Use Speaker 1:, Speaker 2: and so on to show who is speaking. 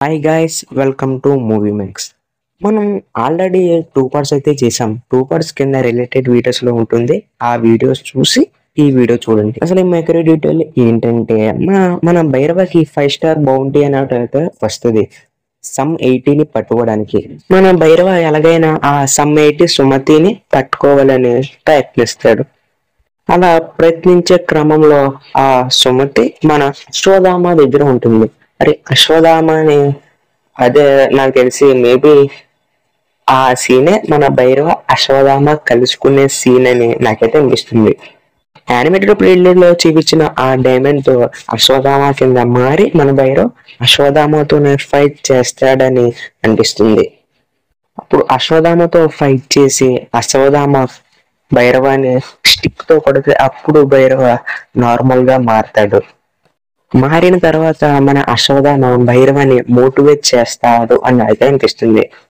Speaker 1: Hi guys, welcome to movie makes. మనం already 2 parts అయితే చేసాం. 2 parts కింద రిలేటెడ్ వీడియోస్ లో ఉంటుంది. ఆ వీడియోస్ చూసి ఈ వీడియో చూడండి. అసలు ఈ మైక్రో డీటెయిల్ ఏంటంటే మన భైరవకి 5 స్టార్ బౌంటీ అనేది వస్తుంది సమ్ 80ని పట్టుకోవడానికి. మన భైరవ ఎలాగైనా ఆ సమ్ 80 సుమతిని పట్టుకోవాలని ప్రయత్నిస్తాడు. అలా ప్రయత్నించే క్రమంలో ఆ సుమతి మన అశ్వధామ దగ్గర ఉంటుంది. అరే అశ్వధామ అని అదే నాకు తెలిసి మేబీ ఆ సీనే మన భైరవ అశ్వధామ కలుసుకునే సీన్ అని నాకైతే అనిపిస్తుంది. యానిమేటెడ్ ప్లేలో చూపించిన ఆ డైమండ్ తో అశ్వధామ కింద మారి మన భైరవ్ అశ్వధామతోనే ఫైట్ చేస్తాడని అనిపిస్తుంది. అప్పుడు అశ్వధామతో ఫైట్ చేసి అశ్వధామ భైరవాన్ని స్టిక్ తో కొడితే అప్పుడు భైరవ నార్మల్ గా మారతాడు. మారిన తర్వాత మన అశ్వధామ భైరవాన్ని మోటివేట్ చేస్తాడు అని అయితే అనిపిస్తుంది.